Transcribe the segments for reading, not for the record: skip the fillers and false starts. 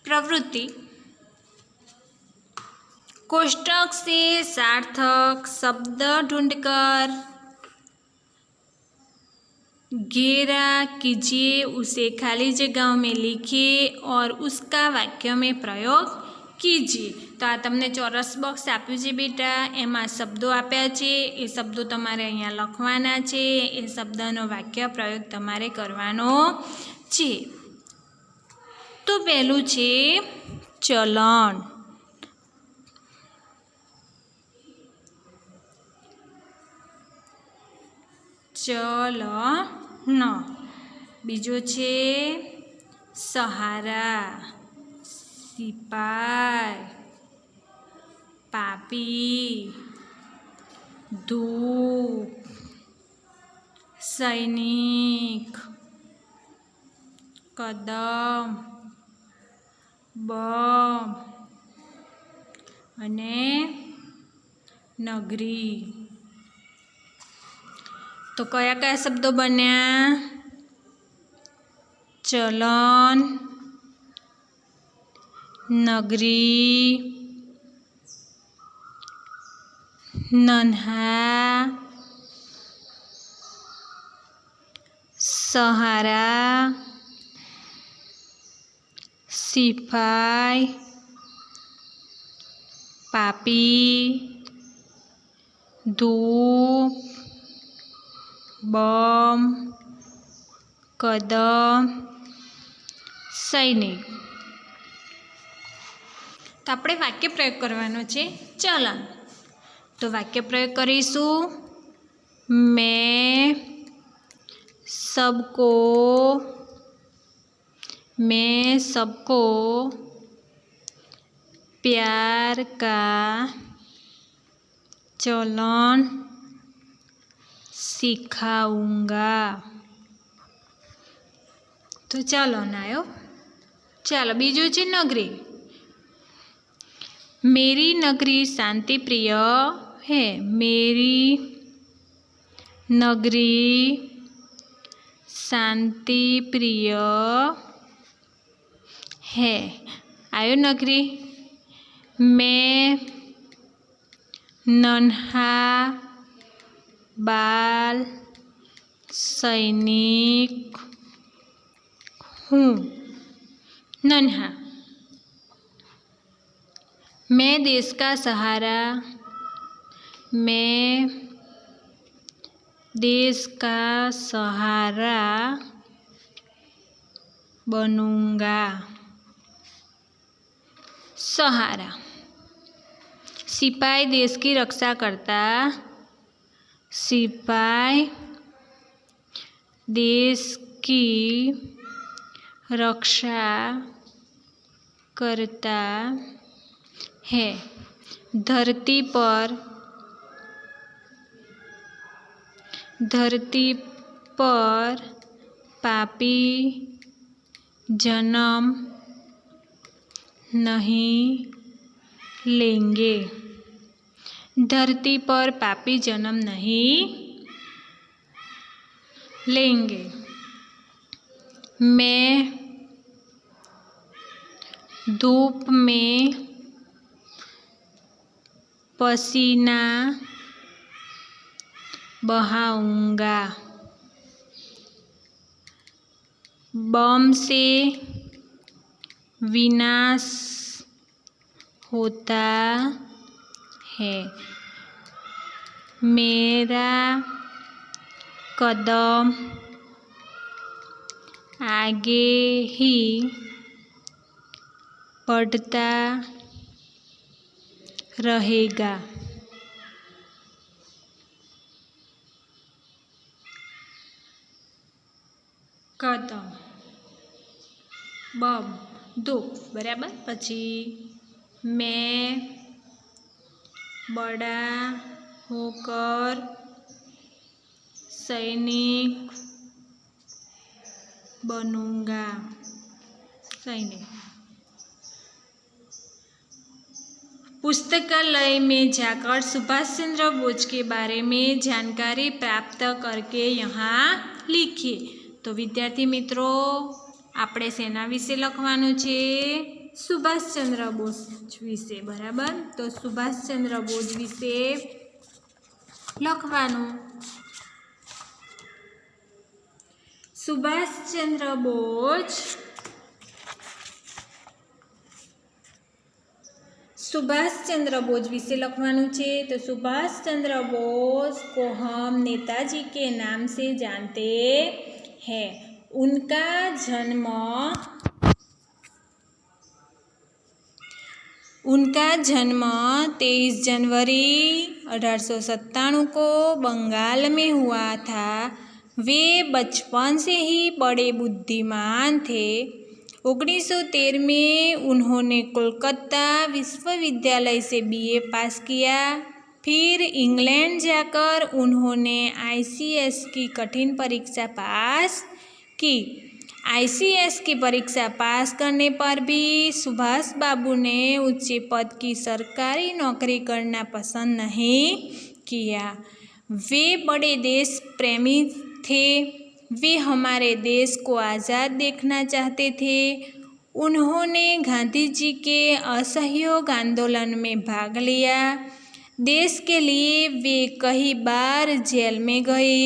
प्रवृत्ति। कोष्ठक से सार्थक शब्द ढूंढकर घेरा कीजिए, उसे खाली जगहों में लिखिए और उसका वाक्य में प्रयोग कीजिए। तो आ तमने चौरस बॉक्स आप्युं छे बेटा, एमां शब्दों आप्या छे, ए शब्दों तमारे अहींया लखवाना छे, ए शब्दनो वाक्य प्रयोग तमारे करवानो छे। तो पहेलुं छे चलन। चलन। बीजो छे सहारा, सिपाई, पापी, धूप, सैनिक, कदम, बम अने नगरी। तो कया कया शब्दों बन्या? चलन, नगरी, नन्हा, सहारा, सिपाई, पापी, धूप, बम, कदम, सैनिक। तो आपणे वाक्य प्रयोग करवानो छे चलन। तो वाक्य प्रयोग करीशुं। मैं सबको प्यार का चलन सिखाऊंगा। तो चलन आयो। चलो बीजो छे नगरी। मेरी नगरी शांति प्रिय है। मेरी नगरी शांति प्रिय है। आयो नगरी। मैं नन्हा बाल सैनिक हूँ। नन्हा। मैं देश का सहारा। मैं देश का सहारा बनूंगा। सहारा। सिपाही देश की रक्षा करता। सिपाही देश की रक्षा करता है। धरती पर पापी जन्म नहीं लेंगे। धरती पर पापी जन्म नहीं लेंगे। मैं धूप में पसीना बहाऊंगा। बम से विनाश होता है। मेरा कदम आगे ही बढ़ता रहेगा। कदम, बम, धूप बराबर। पछी मैं बड़ा होकर सैनिक बनूंगा। सैनिक। पुस्तकालय में जाकर सुभाष चंद्र बोस के बारे में जानकारी प्राप्त करके यहाँ लिखिए। तो विद्यार्थी मित्रों, आपणे सेना विषे लखवानुं छे? સુભાષચંદ્ર બોઝ વિશે, બરાબર. તો સુભાષચંદ્ર બોઝ વિશે લખવાનું. સુભાષચંદ્ર બોઝ વિશે લખવાનું છે. તો सुभाष चंद्र बोस को हम नेताजी के नाम से जानते हैं. उनका जन्म 23 जनवरी 1897 को बंगाल में हुआ था. वे बचपन से ही बड़े बुद्धिमान थे. 1913 में उन्होंने कोलकाता विश्वविद्यालय से BA पास किया. फिर इंग्लैंड जाकर उन्होंने ICS की कठिन परीक्षा पास की. ICS की परीक्षा पास करने पर भी सुभाष बाबू ने उच्च पद की सरकारी नौकरी करना पसंद नहीं किया. वे बड़े देश प्रेमी थे. वे हमारे देश को आज़ाद देखना चाहते थे. उन्होंने गांधी जी के असहयोग आंदोलन में भाग लिया. देश के लिए वे कई बार जेल में गए.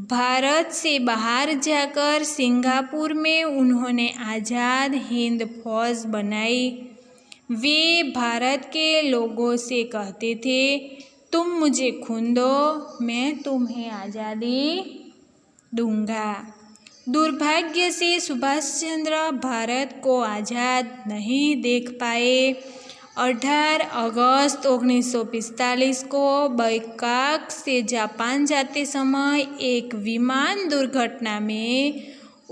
भारत से बाहर जाकर सिंगापुर में उन्होंने आज़ाद हिंद फौज बनाई. वे भारत के लोगों से कहते थे, तुम मुझे खून दो, मैं तुम्हें आज़ादी दूंगा. दुर्भाग्य से सुभाष चंद्र भारत को आज़ाद नहीं देख पाए. 18 अगस्त 1945 को बैंकॉक से जापान जाते समय एक विमान दुर्घटना में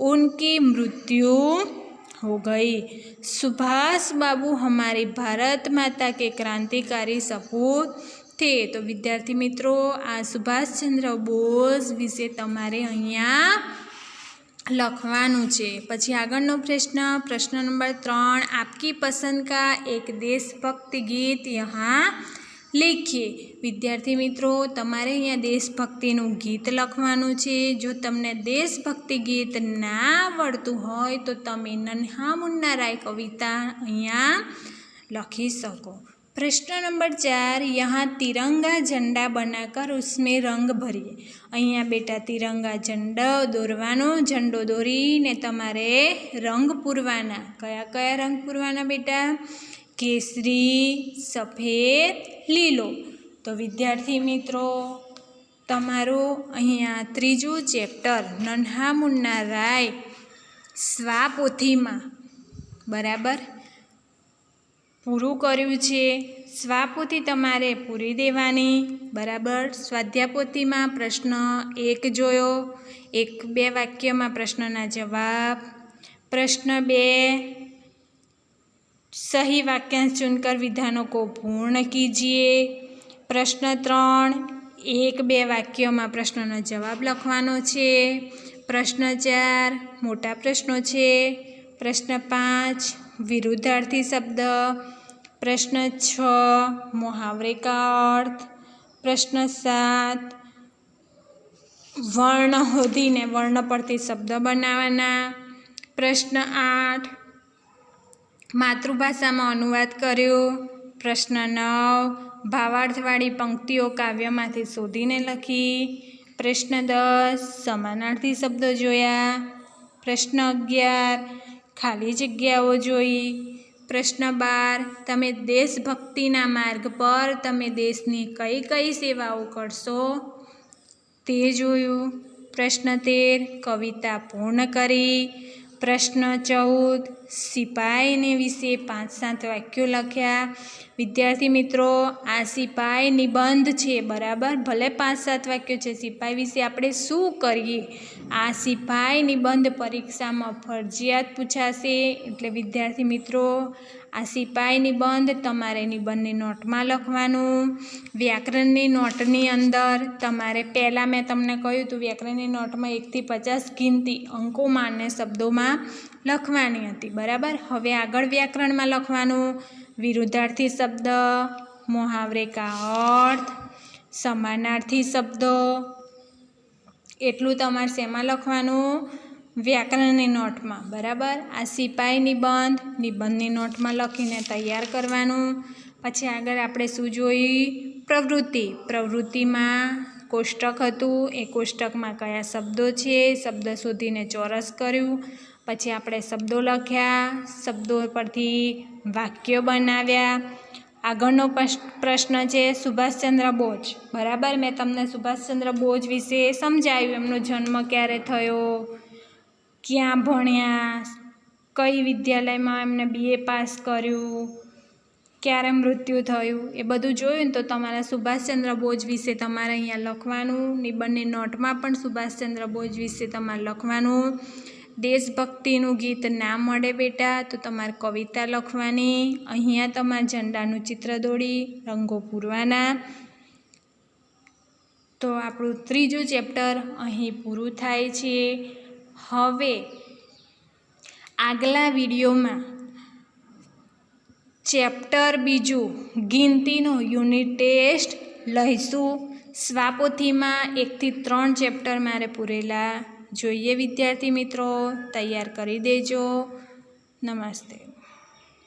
उनकी मृत्यु हो गई. सुभाष बाबू हमारी भारत माता के क्रांतिकारी सपूत थे. तो विद्यार्थी मित्रों, आ सुभाषचंद्र बोस विશે તમારે અહીંયા લખવાનું છે. પછી આગળનો પ્રશ્ન નંબર 3. आपकी पसंद का एक देशभक्ति गीत यहाँ लिखिए. વિદ્યાર્થી મિત્રો, તમારે અહીંયા દેશભક્તિનું ગીત લખવાનું છે. જો તમને દેશભક્તિ ગીત ના આવડતું હોય તો તમે નન્હા મુન્ના રાય કવિતા અહીંયા લખી શકો. प्रश्न नंबर 4. यहाँ तिरंगा झंडा बनाकर उसमें रंग भरिए. અહીંયા બેટા तिरंगा झंडो દોરવાનો. झंडो દોરીને તમારે રંગ પૂરવાના. કયા કયા રંગ પૂરવાના બેટા? કેસરી, સફેદ, લીલો. તો વિદ્યાર્થી મિત્રો, તમારું અહીંયા ત્રીજું ચેપ્ટર નન્હા મુન્ના રાય સ્વાપોથીમાં બરાબર પૂરું કર્યું છે. સ્વાપોથી તમારે પૂરી દેવાની બરાબર. સ્વાધ્યાયપોથીમાં પ્રશ્ન 1 જોયો. 1-2 વાક્યમાં પ્રશ્નના જવાબ. प्रश्न 2, सही वाक्यांश चुनकर विधानों को पूर्ण कीजिए. प्रश्न 3, 1-2 वाक्यों प्रश्नों जवाब लखवानो छे. प्रश्न 4 मोटा प्रश्नों छे. प्रश्न 5 विरुद्धार्थी शब्द. प्रश्न 6 मुहावरे का अर्थ. प्रश्न 7 वर्ण होधीने वर्ण परथी शब्द बनावाना. प्रश्न 8 मातृभाषा में अनुवाद कर्यो. प्रश्न 9 भावार्थवाળી पंक्तिओ काव्यमांथी शोधीने लखी. प्रश्न 10 समानार्थी शब्दों जोया. प्रश्न 11 खाली जग्याओ जोई. प्रश्न 12 तमे देशभक्तिना मार्ग पर तमे देशनी कई कई सेवाओं करशो ते जोयुं. प्रश्न 13 कविता पूर्ण करी. प्रश्न 14 सिपाही ने विषे 5-7 वाक्यों लख्या. विद्यार्थी मित्रों, आ सिपाही निबंध छे बराबर. भले 5-7 वाक्यों छे. सिपाही विषे आपणे शुं करीए आ सिपाही निबंध परीक्षा में फरजियात पूछाशे. एटले विद्यार्थी मित्रों, आ सिपाही निबंध तमारे निबंधनी नोट में लखवानुं. व्याकरणनी नोटनी अंदर तमारे पहला मैं तमने कह्युं तो व्याकरणनी नोट में 1 થી 50 गिनती अंकों में शब्दों में लखवानी हती बराबर. हवे आगळ व्याकरण में लखवानुं. विरुद्धार्थी शब्द, मुहावरे का अर्थ, समानार्थी शब्दों एटलुं तमारे शेमां लखवानुं? વ્યાકરણની નોટમાં, બરાબર. આ સિપાઈ નિબંધ, નિબંધની નોટમાં લખીને તૈયાર કરવાનું. પછી આગળ આપણે શું જોઈ? પ્રવૃત્તિ. પ્રવૃત્તિમાં કોષ્ટક હતું, એ કોષ્ટકમાં કયા શબ્દો છે, શબ્દ શોધીને ચોરસ કર્યું. પછી આપણે શબ્દો લખ્યા, શબ્દો પરથી વાક્યો બનાવ્યા. આગળનો પ્રશ્ન છે સુભાષચંદ્ર બોઝ, બરાબર. મેં તમને સુભાષચંદ્ર બોઝ વિશે સમજાવ્યું, એમનો જન્મ ક્યારે થયો, ક્યાં ભણ્યા, કઈ વિદ્યાલયમાં એમને BA પાસ કર્યું, ક્યારે મૃત્યુ થયું, એ બધું જોયું ને તો તમારા સુભાષચંદ્ર બોઝ વિશે તમારે અહીંયા લખવાનું. નિબંધની નોટમાં પણ સુભાષચંદ્ર બોઝ વિશે તમારે લખવાનું. દેશભક્તિનું ગીત ના મળે બેટા તો તમારે કવિતા લખવાની. અહીંયા તમારે ઝંડાનું ચિત્ર દોરી રંગો પૂરવાના. તો આપણું ત્રીજું ચેપ્ટર અહીં પૂરું થાય છે. હવે આગલા વિડીયોમાં ચેપ્ટર બીજું ગિનતીનો યુનિટ ટેસ્ટ લઈશું. સ્વાપોથીમાં 1 થી 3 ચેપ્ટર મારે પૂરેલા જોઈએ. વિદ્યાર્થી મિત્રો તૈયાર કરી દેજો. નમસ્તે.